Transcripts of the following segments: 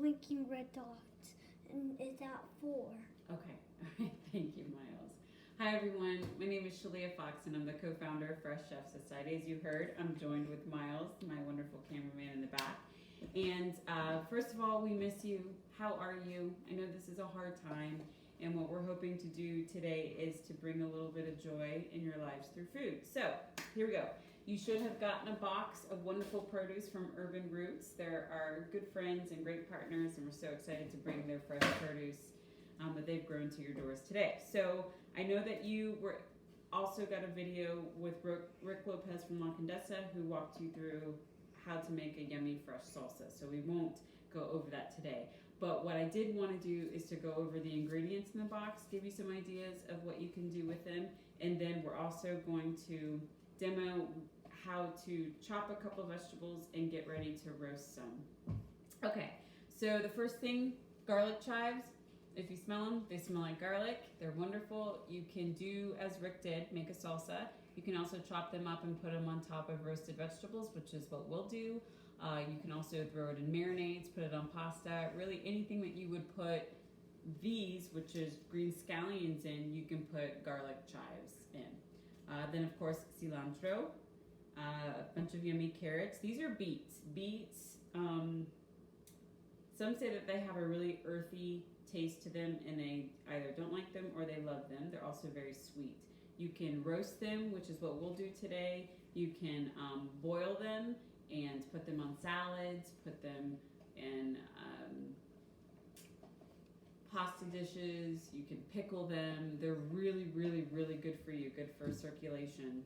blinking red dots, and it's at 4. Okay. All right. Thank you, Miles. Hi, everyone. My name is Shaleiah Fox, and I'm the co-founder of Fresh Chef Society. As you heard, I'm joined with Miles, my wonderful cameraman in the back. And first of all, we miss you. How are you? I know this is a hard time, and what we're hoping to do today is to bring a little bit of joy in your lives through food. So here we go. You should have gotten a box of wonderful produce from Urban Roots. They're our good friends and great partners, and we're so excited to bring their fresh produce that they've grown to your doors today. So I know that you were also got a video with Rick Lopez from La Condesa, who walked you through how to make a yummy fresh salsa. So we won't go over that today. But what I did want to do is to go over the ingredients in the box, give you some ideas of what you can do with them, and then we're also going to demo how to chop a couple of vegetables and get ready to roast some. Okay, so the first thing, garlic chives. If you smell them, they smell like garlic. They're wonderful. You can do as Rick did, make a salsa. You can also chop them up and put them on top of roasted vegetables, which is what we'll do. You can also throw it in marinades, put it on pasta, really anything that you would put these, which is green scallions in, you can put garlic chives in. Then of course, cilantro, a bunch of yummy carrots. These are beets. Beets, some say that they have a really earthy taste to them and they either don't like them or they love them. They're also very sweet. You can roast them, which is what we'll do today. You can boil them and put them on salads, put them in pasta dishes. You can pickle them. They're really, really, really good for you, good for circulation.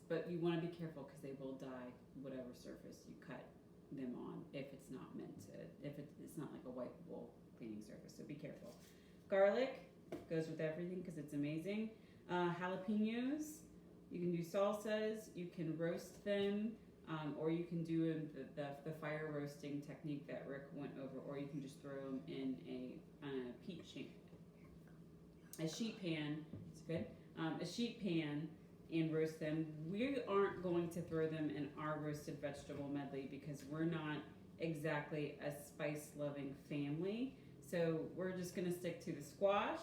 But you want to be careful because they will dye whatever surface you cut them on if it's not meant to, if it's not like a wipeable cleaning surface, so be careful. Garlic goes with everything because it's amazing. Jalapenos, you can do salsas, you can roast them, or you can do the fire roasting technique that Rick went over, or you can just throw them in a sheet pan. It's good. A sheet pan and roast them. We aren't going to throw them in our roasted vegetable medley because we're not exactly a spice loving family. So we're just going to stick to the squash.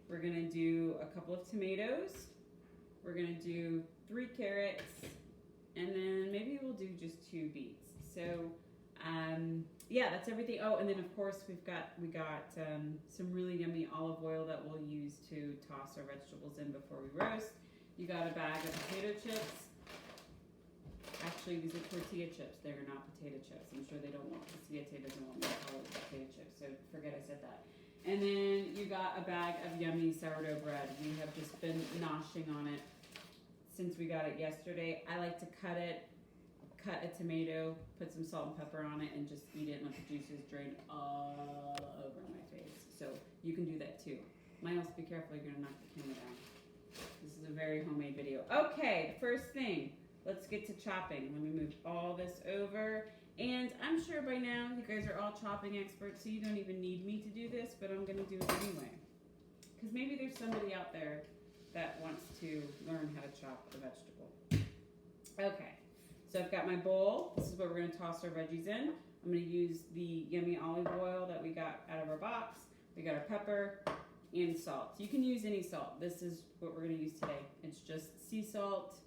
We're going to do a couple of tomatoes. We're going to do 3 carrots, and then maybe we'll do just 2 beets. So yeah, that's everything. Oh, and then of course we got some really yummy olive oil that we'll use to toss our vegetables in before we roast. You got a bag of potato chips. Actually, these are tortilla chips. They are not potato chips. I'm sure they don't want, Siete doesn't want me to call it potato chips, so forget I said that. And then you got a bag of yummy sourdough bread. We have just been noshing on it since we got it yesterday. I like to cut a tomato, put some salt and pepper on it, and just eat it and let the juices drain all over my face. So you can do that too. Miles, be careful, you're gonna knock the camera down. This is a very homemade video. Okay, first thing, let's get to chopping. Let me move all this over. And I'm sure by now you guys are all chopping experts, so you don't even need me to do this, but I'm gonna do it anyway. Because maybe there's somebody out there that wants to learn how to chop the vegetable. Okay, so I've got my bowl. This is where we're gonna toss our veggies in. I'm gonna use the yummy olive oil that we got out of our box. We got our pepper and salt. You can use any salt. This is what we're gonna use today. It's just sea salt.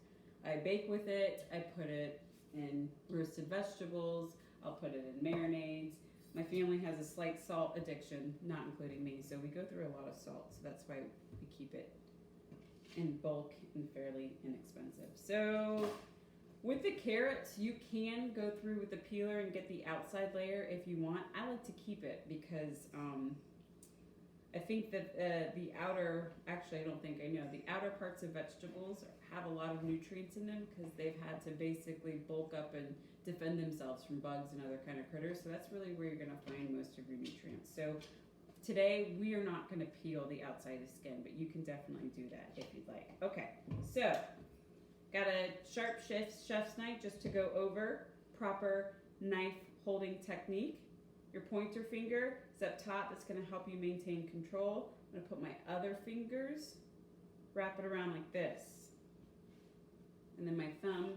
I bake with it. I put it in roasted vegetables. I'll put it in marinades. My family has a slight salt addiction, not including me, so we go through a lot of salt. So that's why we keep it in bulk and fairly inexpensive. So with the carrots, you can go through with the peeler and get the outside layer if you want. I like to keep it because I think that the outer, actually I don't think I know, the outer parts of vegetables have a lot of nutrients in them because they've had to basically bulk up and defend themselves from bugs and other kind of critters. So that's really where you're gonna find most of your nutrients. So today we are not gonna peel the outside of the skin, but you can definitely do that if you'd like. Okay, so got a sharp chef's knife just to go over proper knife holding technique. Your pointer finger is up top. It's going to help you maintain control. I'm going to put my other fingers, wrap it around like this. And then my thumb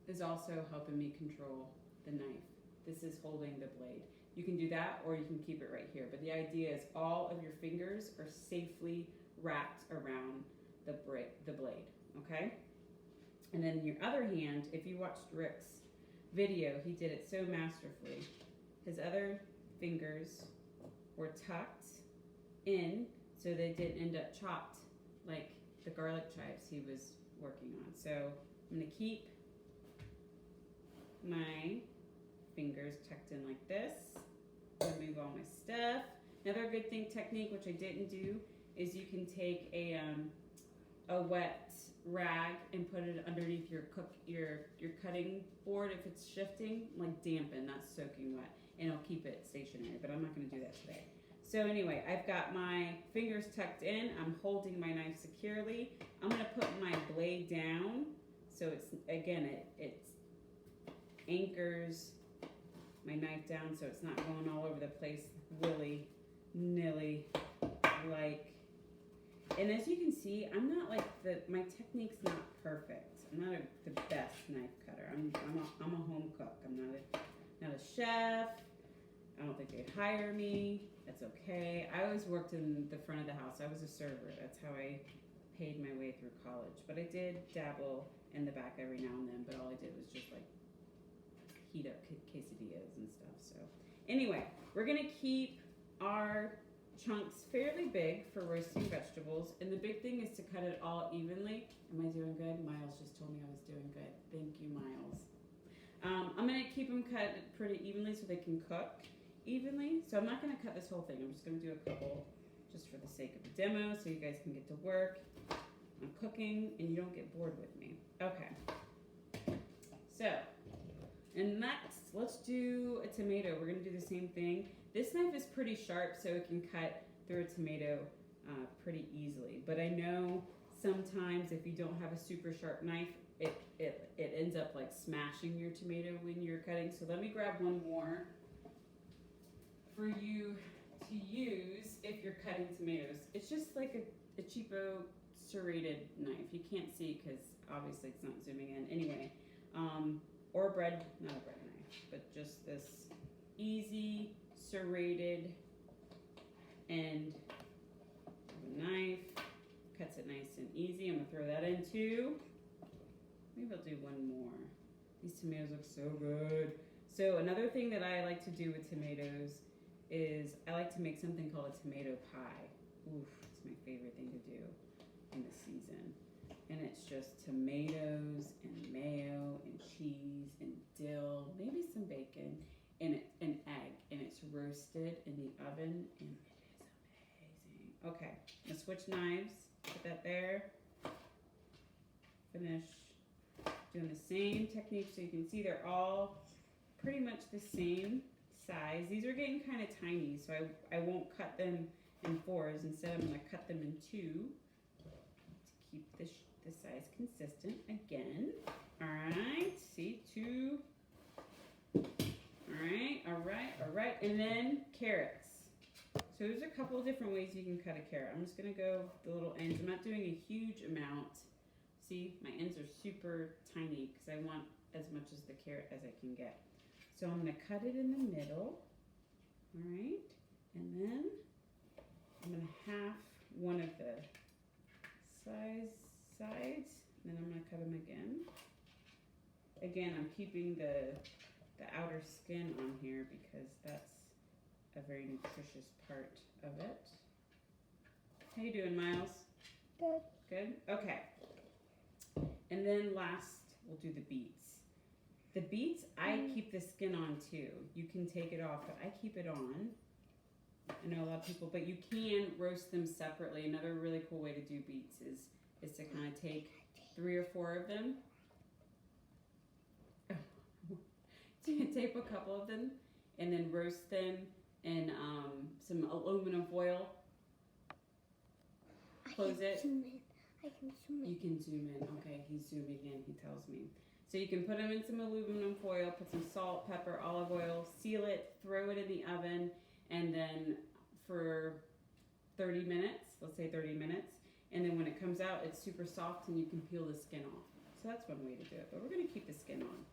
is also helping me control the knife. this is holding the blade. You can do that or you can keep it right here. But the idea is all of your fingers are safely wrapped around the blade, okay? And then your other hand, if you watched Rick's video, he did it so masterfully. His other fingers were tucked in so they didn't end up chopped like the garlic chives he was working on. So I'm gonna keep my fingers tucked in like this. Remove all my stuff. Another good technique, which I didn't do, is you can take a wet rag and put it underneath your cutting board if it's shifting, like dampen, not soaking wet, and it'll keep it stationary, but I'm not going to do that today. So anyway, I've got my fingers tucked in. I'm holding my knife securely. I'm going to put my blade down so it's, again, it anchors my knife down so it's not going all over the place willy-nilly like. And as you can see, I'm not like my technique's not perfect. I'm not the best knife cutter. I'm a home cook. I'm not a chef. I don't think they'd hire me. That's okay. I always worked in the front of the house. I was a server. That's how I paid my way through college. But I did dabble in the back every now and then, but all I did was just like heat up quesadillas and stuff. So anyway, we're gonna keep our chunks fairly big for roasting vegetables, and the big thing is to cut it all evenly. Am I doing good? Miles just told me I was doing good. Thank you, Miles. I'm gonna keep them cut pretty evenly so they can cook evenly. So I'm not gonna cut this whole thing. I'm just gonna do a couple just for the sake of the demo so you guys can get to work on cooking and you don't get bored with me. Okay. So, and next, let's do a tomato. We're gonna do the same thing. This knife is pretty sharp, so it can cut through a tomato pretty easily. But I know sometimes if you don't have a super sharp knife, it ends up like smashing your tomato when you're cutting. So let me grab one more for you to use if you're cutting tomatoes. It's just like a cheapo serrated knife. You can't see because obviously it's not zooming in. Anyway, or not a bread knife, but just this easy serrated end of a knife. Cuts it nice and easy. I'm gonna throw that in too. Maybe I'll do one more. These tomatoes look so good. So another thing that I like to do with tomatoes is I like to make something called a tomato pie. Oof, it's my favorite thing to do in the season. And it's just tomatoes and mayo and cheese and dill, maybe some bacon, and an egg, and it's roasted in the oven, and it is amazing. Okay, I'm gonna switch knives, put that there, finish doing the same technique so you can see they're all pretty much the same size. These are getting kind of tiny, so I won't cut them in fours. Instead, I'm gonna cut them in two to keep the size consistent again. All right, see, two. All right, and then carrots. So there's a couple of different ways you can cut a carrot. I'm just gonna go the little ends. I'm not doing a huge amount. See, my ends are super tiny because I want as much as the carrot as I can get. So I'm gonna cut it in the middle, all right? And then I'm gonna half one of the sides, and then I'm gonna cut them again. Again, I'm keeping the outer skin on here because that's a very nutritious part of it. How you doing, Miles? Good. Good? Okay. And then last, we'll do the beets. The beets, I keep the skin on too. You can take it off, but I keep it on. I know a lot of people, but you can roast them separately. Another really cool way to do beets is to kind of take 3 or 4 of them, tape a couple of them, and then roast them in some aluminum foil. Close it. I can zoom in. You can zoom in. Okay, he's zooming in, he tells me. So you can put them in some aluminum foil, put some salt, pepper, olive oil, seal it, throw it in the oven, and then for 30 minutes, let's say 30 minutes, and then when it comes out, it's super soft and you can peel the skin off. So that's one way to do it, but we're gonna keep the skin on.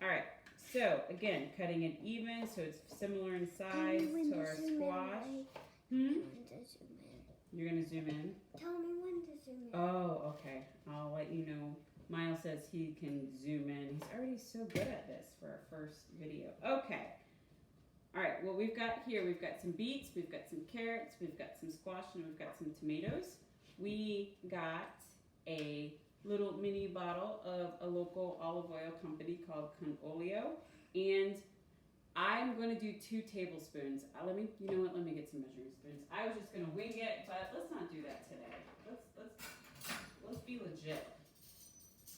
All right, So again, cutting it even so it's similar in size to our squash. You're gonna zoom in? Tell me when to zoom in. Oh, okay. I'll let you know. Miles says he can zoom in. He's already so good at this for our first video. Okay. All right, what we've got here, we've got some beets, we've got some carrots, we've got some squash, and we've got some tomatoes. We got a little mini bottle of a local olive oil company called Conolio, and I'm going to do 2 tablespoons. You know what? Let me get some measuring spoons. I was just going to wing it, but let's not do that today. Let's be legit.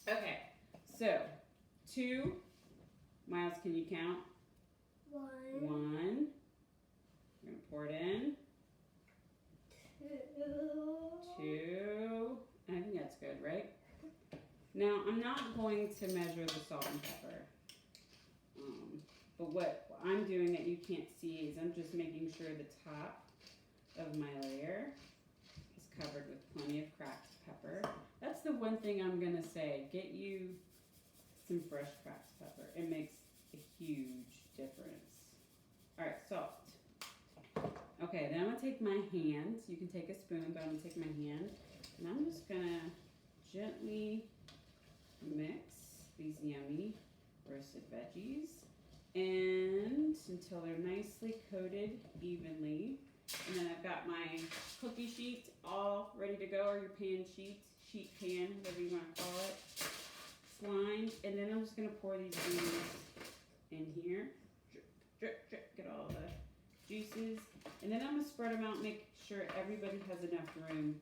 Okay, so 2. Miles, can you count? 1. 1. We're going to pour it in. 2. I think that's good, right? Now, I'm not going to measure the salt and pepper. But what I'm doing that you can't see is I'm just making sure the top of my layer is covered with plenty of cracked pepper. That's the one thing I'm going to say. Get you some fresh cracked pepper. It makes a huge difference. All right, salt. Okay, then I'm going to take my hand. You can take a spoon, but I'm going to take my hand. And I'm just going to gently mix these yummy roasted veggies and until they're nicely coated evenly. And then I've got my cookie sheet all ready to go, or your pan sheet pan, whatever you want to call it, slimed. And then I'm just going to pour these beans in here. Drip, drip, drip, get all the juices. And then I'm going to spread them out, make sure everybody has enough room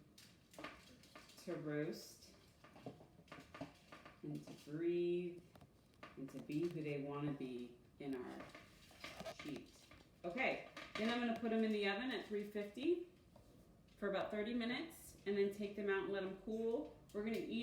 to roast and to breathe and to be who they want to be in our sheet. Okay, then I'm going to put them in the oven at 350 for about 30 minutes and then take them out and let them cool. We're going to eat